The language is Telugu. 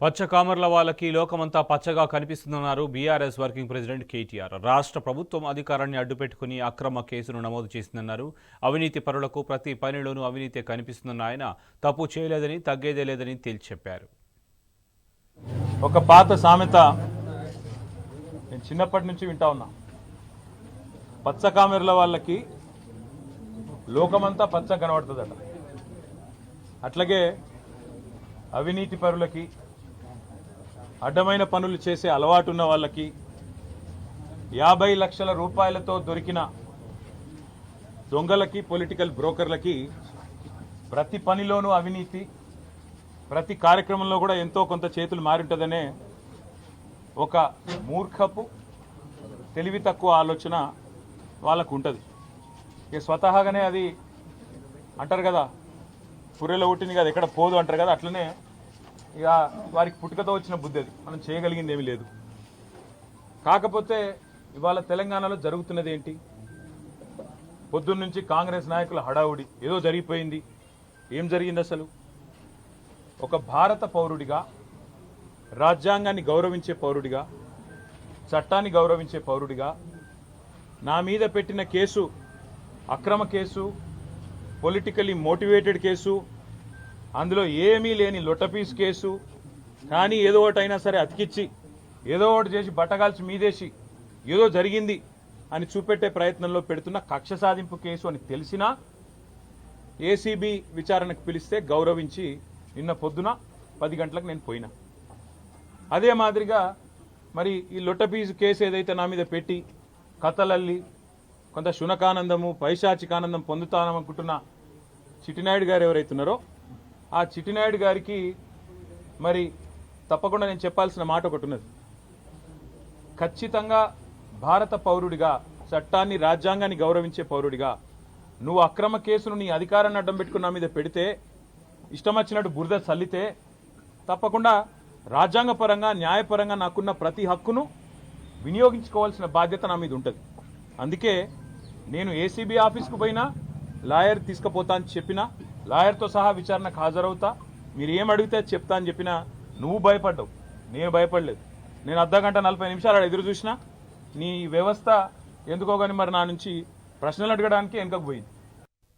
పచ్చ కామర్ల వాళ్ళకి లోకమంతా పచ్చగా కనిపిస్తుందన్నారు బీఆర్ఎస్ వర్కింగ్ ప్రెసిడెంట్ కేటీఆర్. రాష్ట్ర ప్రభుత్వం అధికారాన్ని అడ్డుపెట్టుకుని అక్రమ కేసును నమోదు చేసిందన్నారు. అవినీతి పరులకు ప్రతి పనిలోనూ అవినీతి కనిపిస్తుందన్న ఆయన తప్పు చేయలేదని తగ్గేదే లేదని తేల్చి చెప్పారు. ఒక పాత సామెత నేను చిన్నప్పటి నుంచి వింటా ఉన్నా. పచ్చ కామెర్ల వాళ్ళకి లోకమంతా పచ్చ కనబడుతుందట. అట్లాగే అవినీతి పరులకి అడ్డమైన పనులు చేసే అలవాటు ఉన్న వాళ్ళకి 50 లక్షల రూపాయలతో దొరికిన దొంగలకి పొలిటికల్ బ్రోకర్లకి ప్రతి పనిలోనూ అవినీతి, ప్రతి కార్యక్రమంలో కూడా ఎంతో కొంత చేతులు మారింటుందనే ఒక మూర్ఖపు తెలివి తక్కువ ఆలోచన వాళ్ళకు ఉంటుంది. ఇక స్వతహాగానే అది అంటారు కదా, పుర్రెలో పుట్టింది కదా ఎక్కడ పోదు అంటారు కదా, అట్లనే ఇక వారికి పుట్టుకతో వచ్చిన బుద్ధి. అది మనం చేయగలిగింది ఏమీ లేదు. కాకపోతే ఇవాళ తెలంగాణలో జరుగుతున్నది ఏంటి? పొద్దున్న నుంచి కాంగ్రెస్ నాయకుల హడావుడి, ఏదో జరిగిపోయింది. ఏం జరిగింది అసలు? ఒక భారత పౌరుడిగా, రాజ్యాంగాన్ని గౌరవించే పౌరుడిగా, చట్టాన్ని గౌరవించే పౌరుడిగా నా మీద పెట్టిన కేసు అక్రమ కేసు, పొలిటికలీ మోటివేటెడ్ కేసు, అందులో ఏమీ లేని లొట్టపీస్ కేసు. కానీ ఏదో ఒకటి అయినా సరే అతికిచ్చి, ఏదో ఒకటి చేసి బట్టగాల్చి మీదేసి ఏదో జరిగింది అని చూపెట్టే ప్రయత్నంలో పెడుతున్న కక్ష సాధింపు కేసు అని తెలిసినా ఏసీబీ విచారణకు పిలిస్తే గౌరవించి నిన్న పొద్దున 10 గంటలకు నేను పోయినా. అదే మాదిరిగా మరి ఈ లొట్టపీసు కేసు ఏదైతే నా మీద పెట్టి కథలల్లి కొంత శునకానందము, పైశాచికానందం పొందుతాననుకుంటున్న చిట్టినాయుడు గారు ఎవరైతున్నారో ఆ చిట్టినాయుడు గారికి మరి తప్పకుండా నేను చెప్పాల్సిన మాట ఒకటి ఉన్నది. ఖచ్చితంగా భారత పౌరుడిగా, చట్టాన్ని రాజ్యాంగాన్ని గౌరవించే పౌరుడిగా నువ్వు అక్రమ కేసును నీ అధికారాన్ని అడ్డం పెట్టుకుని నా మీద పెడితే, ఇష్టం వచ్చినట్టు బురద చల్లితే తప్పకుండా రాజ్యాంగపరంగా, న్యాయపరంగా నాకున్న ప్రతి హక్కును వినియోగించుకోవాల్సిన బాధ్యత నా మీద ఉంటుంది. అందుకే నేను ఏసీబీ ఆఫీస్కు పోయినా లాయర్ తీసుకుపోతా అని చెప్పినా, లాయర్తో సహా విచారణకు హాజరవుతా, మీరు ఏం అడిగితే చెప్తా అని చెప్పినా నువ్వు భయపడ్డావు, నేను భయపడలేదు. నేను అర్ధగంట 40 నిమిషాలు ఎదురు చూసినా నీ వ్యవస్థ ఎందుకో కానీ మరి నా నుంచి ప్రశ్నలు అడగడానికి వెనుకకు పోయింది.